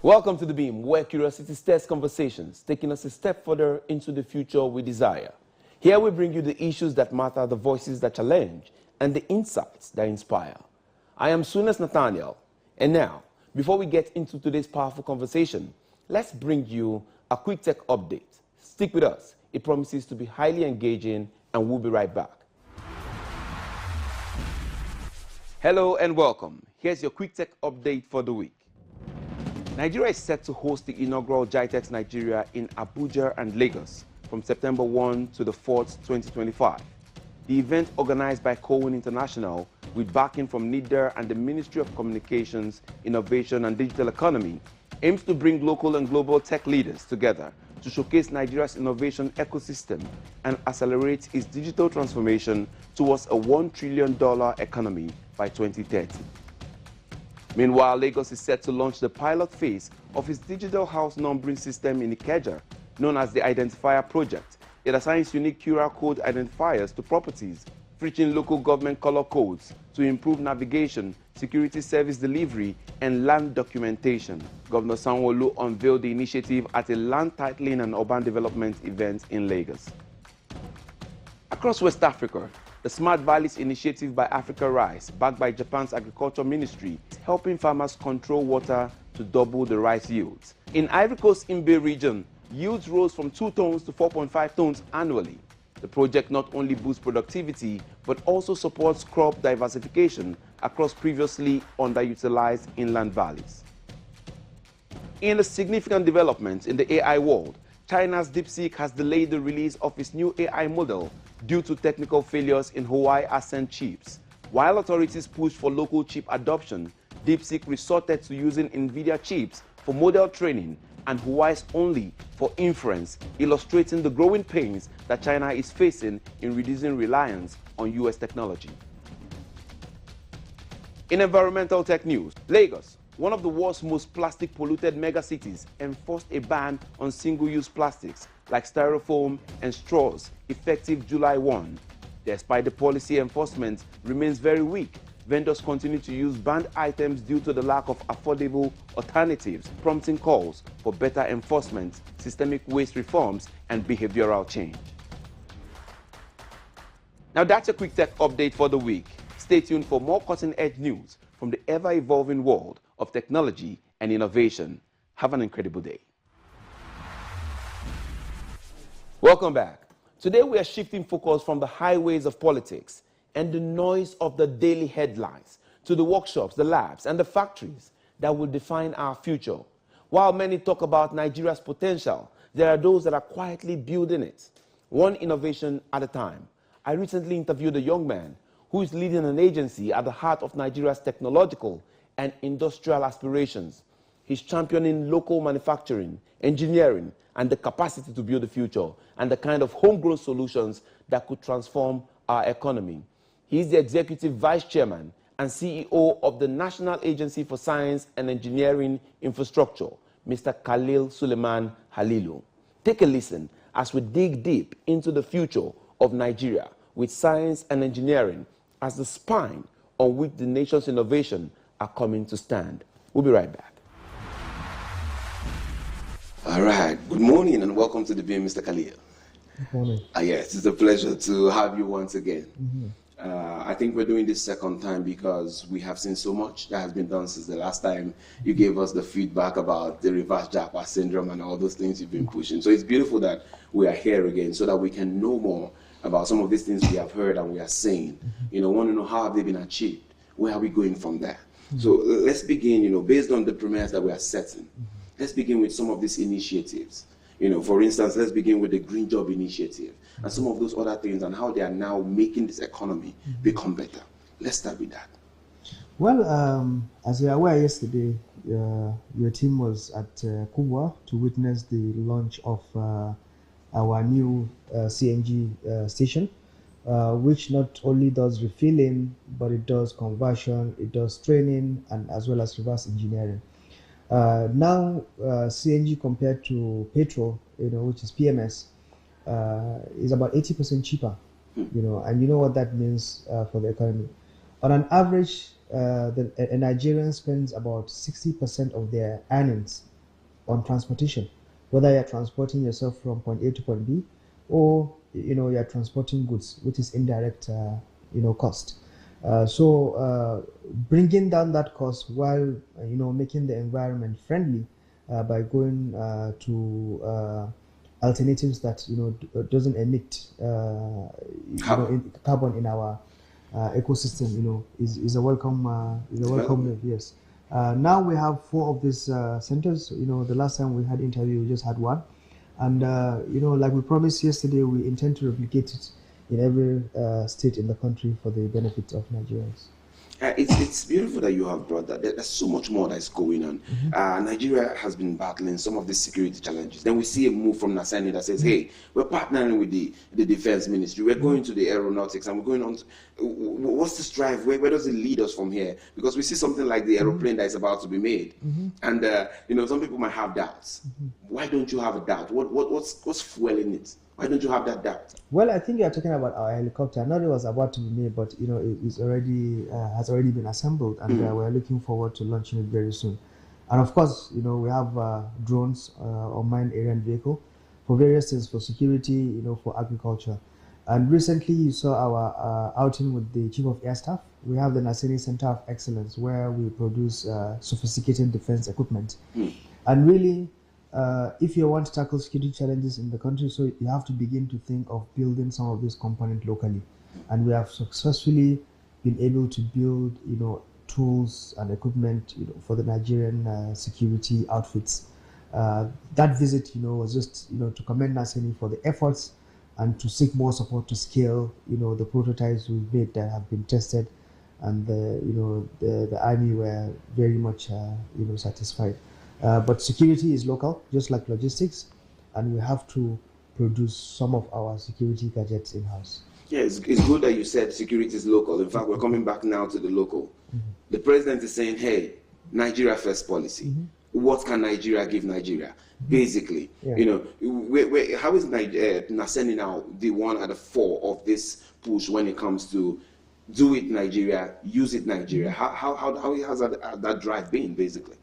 Welcome to The Beam, where curiosity stirs conversations, taking us a step further into the future we desire. Here we bring you the issues that matter, the voices that challenge, and the insights that inspire. I am Sunas Nathaniel, and now, before we get into today's powerful conversation, let's bring you a quick tech update. Stick with us. It promises to be highly engaging, and we'll be right back. Hello and welcome. Here's your quick tech update for the week. Nigeria is set to host the inaugural GITEX Nigeria in Abuja and Lagos from September 1 to the 4th, 2025. The event, organized by Cowen International with backing from NIDER and the Ministry of Communications, Innovation and Digital Economy, aims to bring local and global tech leaders together to showcase Nigeria's innovation ecosystem and accelerate its digital transformation towards a $1 trillion economy by 2030. Meanwhile, Lagos is set to launch the pilot phase of its digital house numbering system in Ikeja, known as the Identifier Project. It assigns unique QR code identifiers to properties, featuring local government color codes to improve navigation, security service delivery, and land documentation. Governor Sanwo-Olu unveiled the initiative at a land titling and urban development event in Lagos. Across West Africa, the Smart Valleys initiative by Africa Rice, backed by Japan's Agriculture Ministry, is helping farmers control water to double the rice yields. In Ivory Coast Imbe region, yields rose from 2 tons to 4.5 tons annually. The project not only boosts productivity, but also supports crop diversification across previously underutilized inland valleys. In a significant development in the AI world, China's DeepSeek has delayed the release of its new AI model due to technical failures in Huawei Ascend chips. While authorities pushed for local chip adoption, DeepSeek resorted to using NVIDIA chips for model training and Huawei's only for inference, illustrating the growing pains that China is facing in reducing reliance on US technology. In environmental tech news, Lagos, one of the world's most plastic-polluted megacities, enforced a ban on single-use plastics like styrofoam and straws effective July 1. Despite the policy, enforcement remains very weak. Vendors continue to use banned items due to the lack of affordable alternatives, prompting calls for better enforcement, systemic waste reforms, and behavioral change. Now that's a quick tech update for the week. Stay tuned for more cutting-edge news from the ever-evolving world of technology and innovation. Have an incredible day. Welcome back. Today we are shifting focus from the highways of politics and the noise of the daily headlines to the workshops, the labs, and the factories that will define our future. While many talk about Nigeria's potential, there are those that are quietly building it, one innovation at a time. I recently interviewed a young man who is leading an agency at the heart of Nigeria's technological and industrial aspirations. He's championing local manufacturing, engineering, and the capacity to build the future, and the kind of homegrown solutions that could transform our economy. He's the Executive Vice Chairman and CEO of the National Agency for Science and Engineering Infrastructure, Mr. Khalil Suleiman Halilu. Take a listen as we dig deep into the future of Nigeria with science and engineering as the spine on which the nation's innovation are coming to stand. We'll be right back. All right. Good morning and welcome to the Beam, Mr. Khalil. Good morning. Yes, it's a pleasure to have you once again. Mm-hmm. I think we're doing this second time because we have seen so much that has been done since the last time you gave us the feedback about the reverse Japa syndrome and all those things you've been pushing. So it's beautiful that we are here again so that we can know more about some of these things we have heard and we are saying. You know, want to know how have they been achieved? Where are we going from there? So let's begin, you know, based on the premise that we are setting. Let's begin with some of these initiatives. You know, for instance, let's begin with the Green Job Initiative and some of those other things and how they are now making this economy become better. Let's start with that. Well, as you are aware, yesterday your team was at Kubwa to witness the launch of our new CNG station, which not only does refilling, but it does conversion, it does training, and as well as reverse engineering. Now, CNG compared to petrol, which is PMS, is about 80% cheaper, and you know what that means for the economy. On an average, a Nigerian spends about 60% of their earnings on transportation, whether you're transporting yourself from point A to point B, or you're transporting goods, which is indirect cost. So bringing down that cost while making the environment friendly by going to alternatives that doesn't emit carbon in our ecosystem, is a welcome move. Yes. Now we have 4 of these centers. The last time we had interview, we just had 1, and like we promised yesterday, we intend to replicate it in every state in the country for the benefit of Nigerians. It's beautiful that you have brought that. There's so much more that's going on. Nigeria has been battling some of the security challenges. Then we see a move from NASENI that says, hey, we're partnering with the defense ministry. We're going to the aeronautics and we're going on. What's this drive? Where does it lead us from here? Because we see something like the aeroplane that is about to be made. And, some people might have doubts. Why don't you have a doubt? What's fueling it? Why don't you have that doubt? Well, I think you're talking about our helicopter. Not it was about to be made, but it's already has already been assembled, and we're looking forward to launching it very soon. And of course, we have drones, unmanned aerial vehicle, for various things, for security, for agriculture. And recently, you saw our outing with the Chief of Air Staff. We have the NASENI Center of Excellence, where we produce sophisticated defense equipment, and really. If you want to tackle security challenges in the country, so you have to begin to think of building some of these components locally. And we have successfully been able to build, tools and equipment, for the Nigerian security outfits. That visit, was just, to commend NASENI for the efforts and to seek more support to scale, the prototypes we've made that have been tested, and the army were very much, satisfied. But security is local, just like logistics, and we have to produce some of our security gadgets in-house. Yeah, it's good that you said security is local. In fact, we're coming back now to the local. The president is saying, hey, Nigeria first policy. What can Nigeria give Nigeria? Basically, how is NASENI now the one at the fore of this push when it comes to do it Nigeria, use it Nigeria? How has that drive been, basically?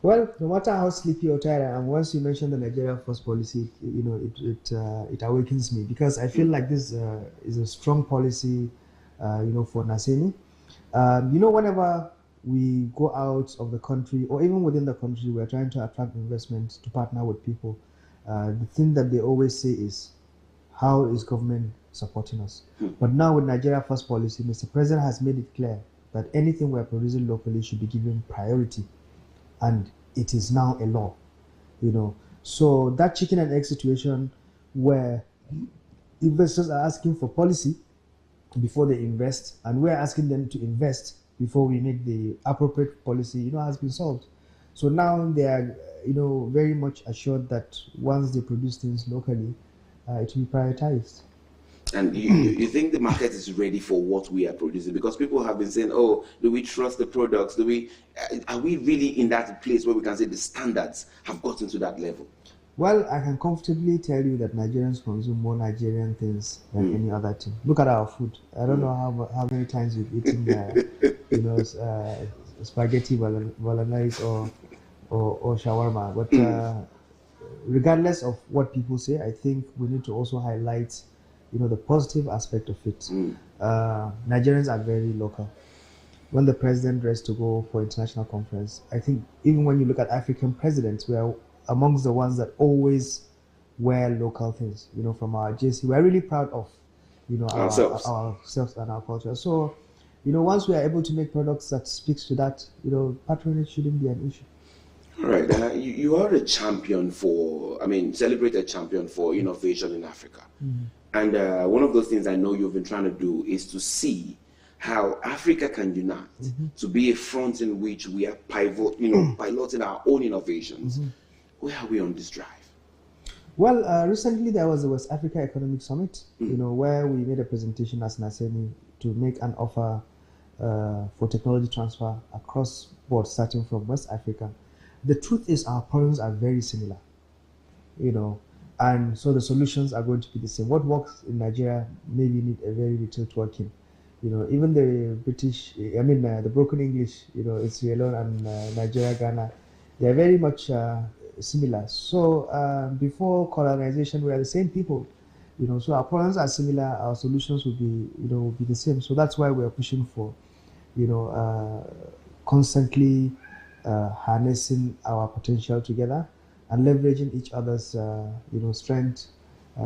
Well, no matter how sleepy or tired I am, once you mention the Nigeria First policy, it awakens me, because I feel like this is a strong policy, for NASENI. Whenever we go out of the country, or even within the country, we are trying to attract investment to partner with people. The thing that they always say is, how is government supporting us? But now with Nigeria First policy, Mr. President has made it clear that anything we are producing locally should be given priority. And it is now a law, So that chicken and egg situation, where investors are asking for policy before they invest, and we're asking them to invest before we make the appropriate policy, has been solved. So now they are, very much assured that once they produce things locally, it will be prioritized. And you think the market is ready for what we are producing? Because people have been saying, oh, do we trust the products? Are we really in that place where we can say the standards have gotten to that level? Well, I can comfortably tell you that Nigerians consume more Nigerian things than any other thing. Look at our food. I don't know how many times we've eaten, spaghetti bolognese or shawarma. But regardless of what people say, I think we need to also highlight the positive aspect of it. Nigerians are very local. When the president dressed to go for international conference, I think even when you look at African presidents, we are amongst the ones that always wear local things, from our JC. We're really proud of, ourselves and our culture. So, once we are able to make products that speaks to that, patronage shouldn't be an issue. All right. You are a champion celebrated champion for innovation in Africa. And one of those things I know you've been trying to do is to see how Africa can unite to be a front in which we are piloting our own innovations. Where are we on this drive? Well, recently there was the West Africa Economic Summit, where we made a presentation as NASENI to make an offer for technology transfer across board, starting from West Africa. The truth is our problems are very similar, and so the solutions are going to be the same. What works in Nigeria maybe need a very little twerking. Even the the broken English, in Sierra Leone and Nigeria, Ghana, they are very much, similar. So before colonization, we are the same people, so our problems are similar, our solutions will be, will be the same. So that's why we are pushing for, constantly harnessing our potential together and leveraging each other's, strength,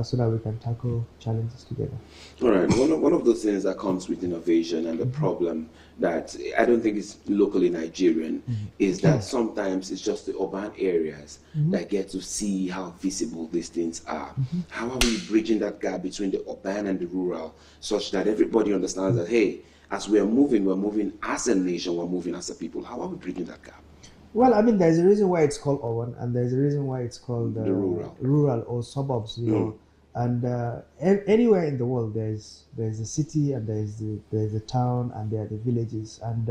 so that we can tackle challenges together. All right. One of those things that comes with innovation and the problem that I don't think is locally Nigerian is that sometimes it's just the urban areas that get to see how visible these things are. How are we bridging that gap between the urban and the rural such that everybody understands that, hey, as we're moving as a nation, we're moving as a people. How are we bridging that gap? Well, I mean, there's a reason why it's called urban, and there's a reason why it's called the rural or suburbs, And anywhere in the world, there's a city, and there's a town, and there are the villages. And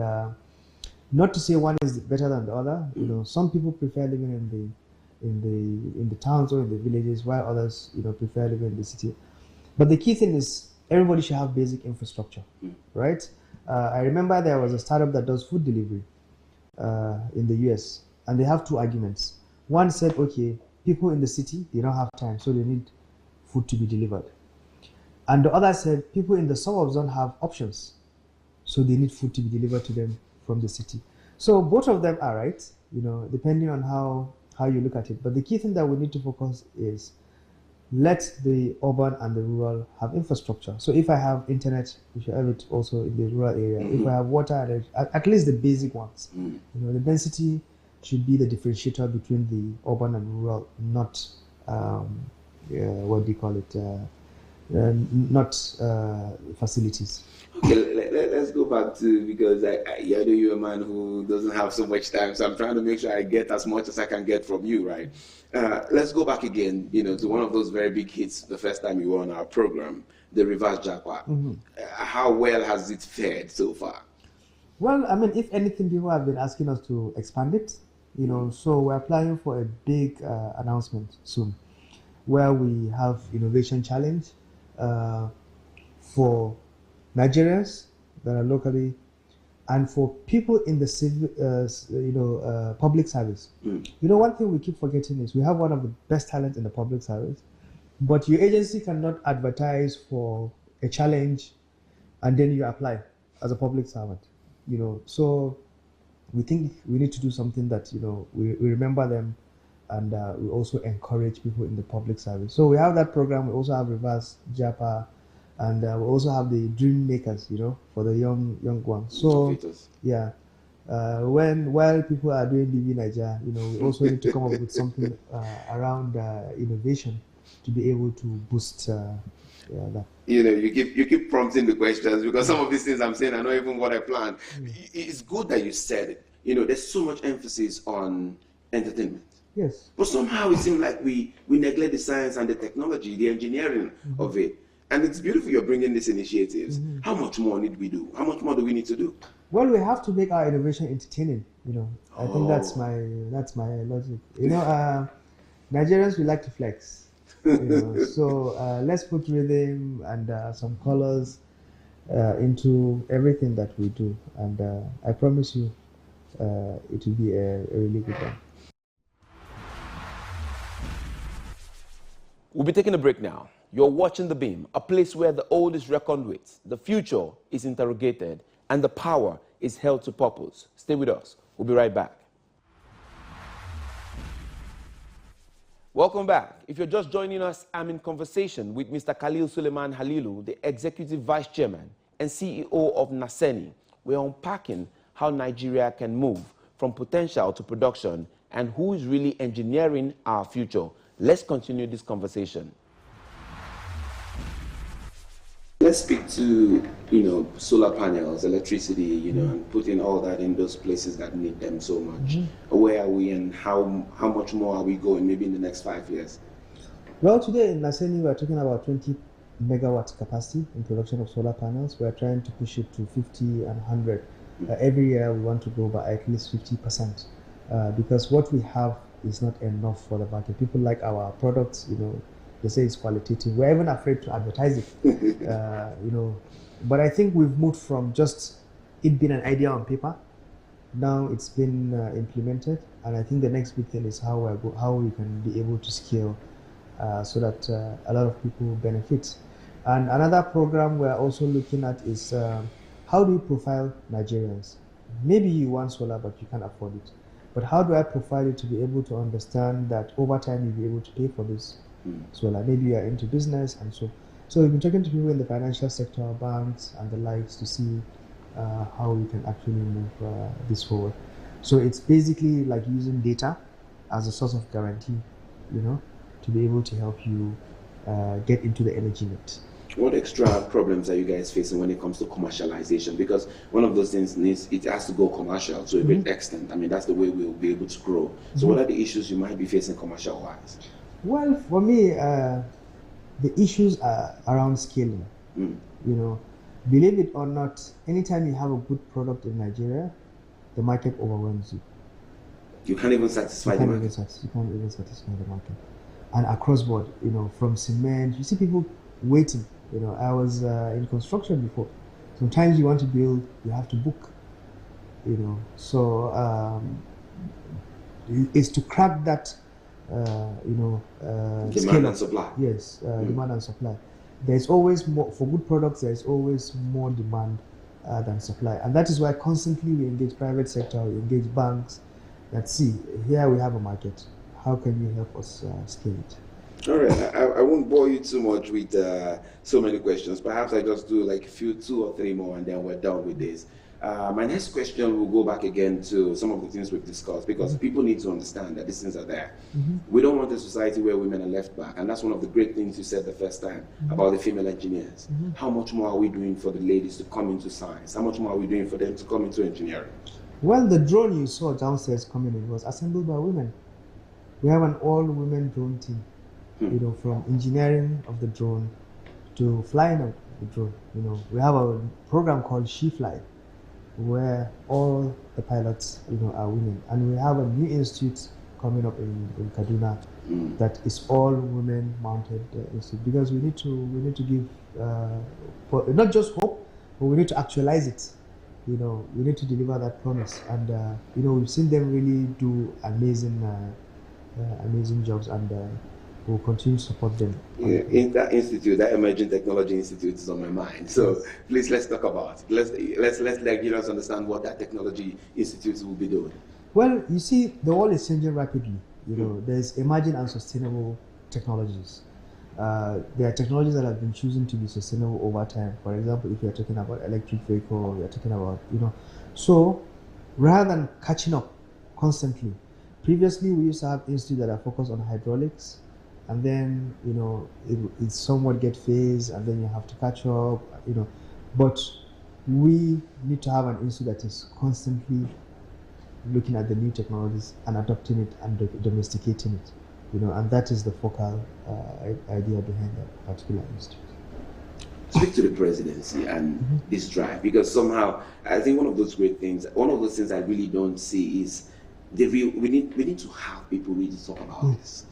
not to say one is better than the other. Some people prefer living in the towns or in the villages, while others, prefer living in the city. But the key thing is everybody should have basic infrastructure, right? I remember there was a startup that does food delivery in the US, and they have two arguments. One said, okay, people in the city, they don't have time, so they need food to be delivered. And the other said, people in the suburbs don't have options, so they need food to be delivered to them from the city. So both of them are right, depending on how you look at it. But the key thing that we need to focus is let the urban and the rural have infrastructure. So if I have internet, we should have it also in the rural area. If I have water, at least the basic ones. The density should be the differentiator between the urban and rural, not what do you call it? Not facilities. Okay, let's go back to, because I know you're a man who doesn't have so much time, so I'm trying to make sure I get as much as I can get from you, right? Let's go back again, to one of those very big hits the first time you were on our program, the reverse jackpot. How well has it fared so far? Well, I mean, if anything, people have been asking us to expand it, so we're applying for a big announcement soon, where we have innovation challenge for Nigerians that are locally, and for people in the civil, public service. One thing we keep forgetting is we have one of the best talents in the public service, but your agency cannot advertise for a challenge and then you apply as a public servant. So we think we need to do something that we remember them, and we also encourage people in the public service. So we have that program. We also have reverse JAPA, and we also have the dream makers, for the young ones. So yeah, while people are doing BB Niger, we also need to come up with something around innovation to be able to boost that. You keep prompting the questions, because some of these things I'm saying are not even what I planned. It's good that you said it. There's so much emphasis on entertainment. Yes. But somehow it seems like we neglect the science and the technology, the engineering of it. And it's beautiful you're bringing these initiatives. How much more need we do? How much more do we need to do? Well, we have to make our innovation entertaining. I think that's my logic. Nigerians, we like to flex. So let's put rhythm and some colors into everything that we do, and I promise you, it will be a really good one. We'll be taking a break now. You're watching The Beam, a place where the old is reckoned with, the future is interrogated, and the power is held to purpose. Stay with us. We'll be right back. Welcome back. If you're just joining us, I'm in conversation with Mr. Khalil Suleiman Halilu, the Executive Vice Chairman and CEO of NASENI. We're unpacking how Nigeria can move from potential to production and who is really engineering our future. Let's continue this conversation. Let's speak to, solar panels, electricity, and putting all that in those places that need them so much. Where are we, and how much more are we going, maybe in the next 5 years? Well, today in NASENI, we're talking about 20 megawatts capacity in production of solar panels. We're trying to push it to 50 and 100. Every year, we want to grow by at least 50%, because what we have is not enough for the market. People like our products, they say it's qualitative. We're even afraid to advertise it, But I think we've moved from just it being an idea on paper Now it's been implemented, and I think the next big thing is how we can be able to scale so that a lot of people benefit. And another program we're also looking at is how do we profile Nigerians? Maybe you want solar, but you can't afford it. But how do I profile it to be able to understand that over time you'll be able to pay for this solar? Maybe you are into business, and so we've been talking to people in the financial sector, banks, and the likes to see how we can actually move this forward. So it's basically like using data as a source of guarantee, to be able to help you get into the energy net. What extra problems are you guys facing when it comes to commercialization? Because one of those things it has to go commercial to a great extent. I mean, that's the way we'll be able to grow. So what are the issues you might be facing commercial-wise? Well, for me, the issues are around scaling. Believe it or not, anytime you have a good product in Nigeria, the market overwhelms you. You can't even satisfy the market. You can't even satisfy the market. And across board, from cement, you see people waiting. I was in construction before. Sometimes you want to build, you have to book. So it's to crack that, demand and supply. Yes, demand and supply. There's always more for good products. There's always more demand than supply, and that is why constantly we engage private sector, we engage banks. That see, here we have a market. How can you help us scale it? All right, I won't bore you too much with so many questions. Perhaps I just do like two or three more, and then we're done with this. My next question will go back again to some of the things we've discussed, because people need to understand that these things are there. We don't want a society where women are left back, and that's one of the great things you said the first time about the female engineers. How much more are we doing for the ladies to come into science? How much more are we doing for them to come into engineering? Well, the drone you saw downstairs coming in was assembled by women. We have an all-women drone team, from engineering of the drone to flying of the drone. We have a program called She Fly, where all the pilots, are women, and we have a new institute coming up in Kaduna that is all women mounted institute, because we need to give not just hope, but we need to actualize it. We need to deliver that promise, and we've seen them really do amazing jobs, and we'll continue to support them. In that institute, that Emerging Technology Institute is on my mind. So please, let's talk about it. Let's let Nigerians understand what that technology institute will be doing. Well, you see, the world is changing rapidly. There's emerging and sustainable technologies. There are technologies that have been chosen to be sustainable over time. For example, if you're talking about electric vehicle, you're talking about, So rather than catching up constantly, previously we used to have institutes that are focused on hydraulics, and then it somewhat get phased, and then you have to catch up, But we need to have an institute that is constantly looking at the new technologies and adopting it and domesticating it. And that is the focal idea behind that particular institute. Speak to the presidency and this drive, because somehow I think one of those things I really don't see is we need to have people really talk about this,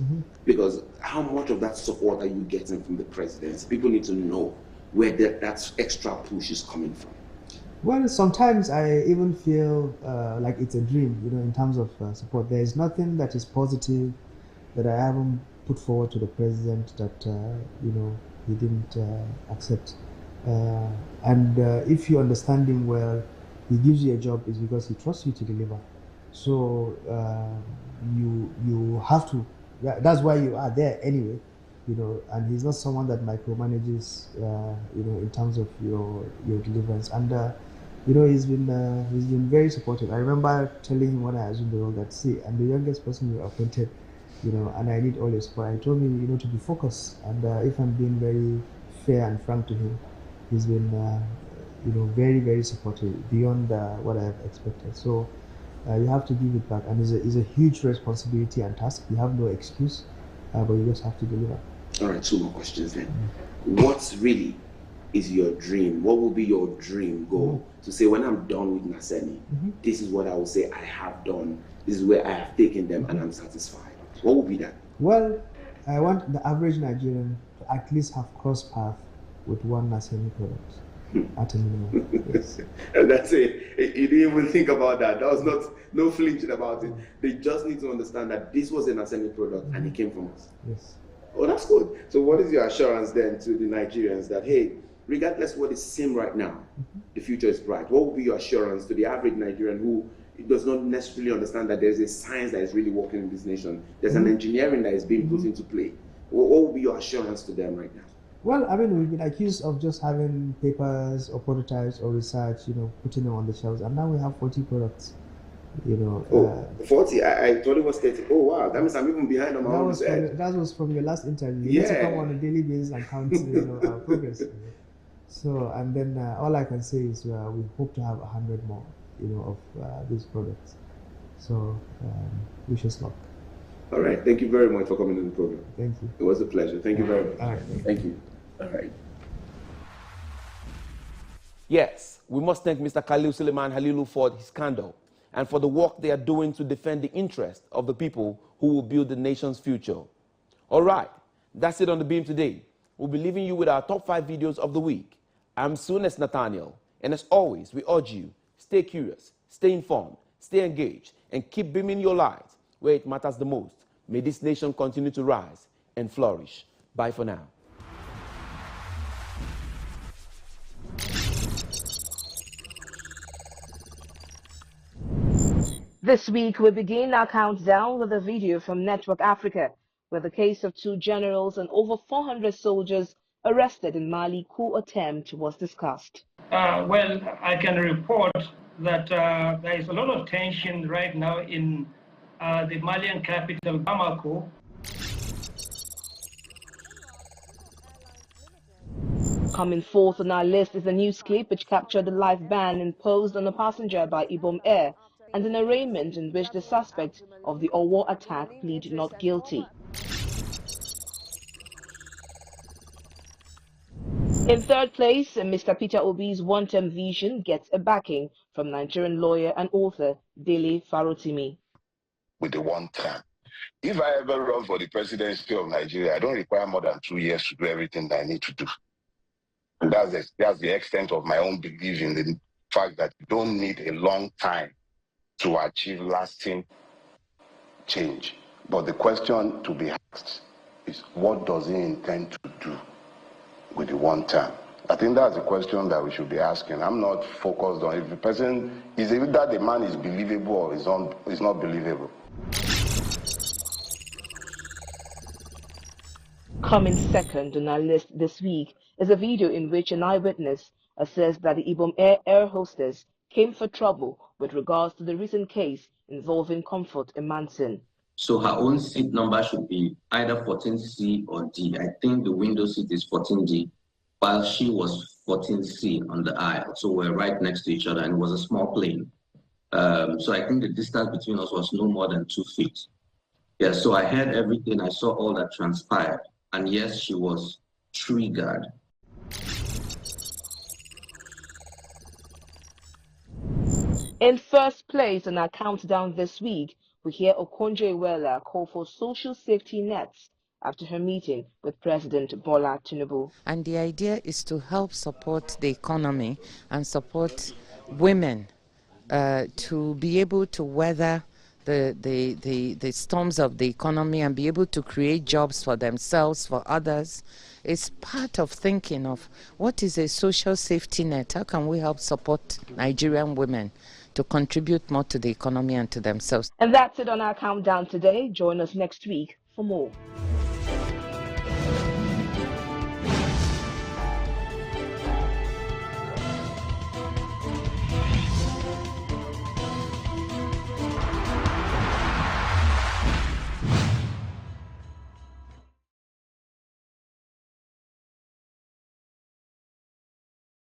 because how much of that support are you getting from the presidency? People need to know where that extra push is coming from. Well, sometimes I even feel like it's a dream, in terms of support. There is nothing that is positive that I haven't put forward to the president that he didn't accept. And if you understand him well, he gives you a job is because he trusts you to deliver. So you have to. That's why you are there anyway. And he's not someone that micromanages. In terms of your deliverance. And he's been very supportive. I remember telling him when I assumed the role that, see, I'm the youngest person you appointed. And I need all your support. I told him, to be focused. And if I'm being very fair and frank to him, he's been, very, very supportive beyond what I have expected. So you have to give it back, and it's a huge responsibility and task. You have no excuse, but you just have to deliver. All right, two more questions then. What really is your dream? What will be your dream goal to say, when I'm done with NASENI, this is what I will say I have done. This is where I have taken them, and I'm satisfied. What will be that? Well, I want the average Nigerian to at least have crossed path with one NASENI product. at a minimum. Yes. And that's it. You didn't even think about that. That was no flinching about it. They just need to understand that this was a NASENI product and it came from us. Yes. Oh, that's good. So what is your assurance then to the Nigerians that, hey, regardless what is seen right now, the future is bright? What would be your assurance to the average Nigerian who does not necessarily understand that there's a science that is really working in this nation? There's an engineering that is being put into play. What would be your assurance to them right now? Well, I mean, we've been accused of just having papers or prototypes or research, putting them on the shelves, and now we have 40 products. 40? I thought it was 30. Oh, wow. That means I'm even behind on my own. That was from your last interview. You need to come on a daily basis and count our progress. So, and then all I can say is we hope to have 100 more, of these products. So, wish us luck. All right. Thank you very much for coming to the program. Thank you. It was a pleasure. Thank you very much. All right. Thank you. All right. Yes, we must thank Mr. Khalil Suleiman Halilu for his candor and for the work they are doing to defend the interest of the people who will build the nation's future. All right, that's it on The Beam today. We'll be leaving you with our top 5 videos of the week. I'm Sunes Nathaniel, and as always, we urge you, stay curious, stay informed, stay engaged, and keep beaming your light where it matters the most. May this nation continue to rise and flourish. Bye for now. This week, we begin our countdown with a video from Network Africa, where the case of 2 generals and over 400 soldiers arrested in Mali coup attempt was discussed. Well, I can report that there is a lot of tension right now in the Malian capital, Bamako. Coming forth on our list is a news clip which captured the life ban imposed on a passenger by Ibom Air and an arraignment in which the suspect of the Owo attack pleaded not guilty. In third place, Mr. Peter Obi's one-term vision gets a backing from Nigerian lawyer and author Dele Farotimi. With the one term. If I ever run for the presidency of Nigeria, I don't require more than 2 years to do everything that I need to do. And that's the extent of my own belief in the fact that you don't need a long time to achieve lasting change. But the question to be asked is, what does he intend to do with the one term? I think that's the question that we should be asking. I'm not focused on if the person is either the man is believable or is not believable. Coming second on our list this week is a video in which an eyewitness says that the Ibom Air hostess came for trouble with regards to the recent case involving Comfort Emanson. So her own seat number should be either 14C or D. I think the window seat is 14D, while she was 14C on the aisle. So we're right next to each other, and it was a small plane. So I think the distance between us was no more than 2 feet. Yeah, so I heard everything. I saw all that transpired. And yes, she was triggered. In first place on our countdown this week, we hear Okonjo-Iweala call for social safety nets after her meeting with President Bola Tinubu. And the idea is to help support the economy and support women to be able to weather the storms of the economy and be able to create jobs for themselves, for others. It's part of thinking of what is a social safety net. How can we help support Nigerian women to contribute more to the economy and to themselves? And that's it on our countdown today. Join us next week for more.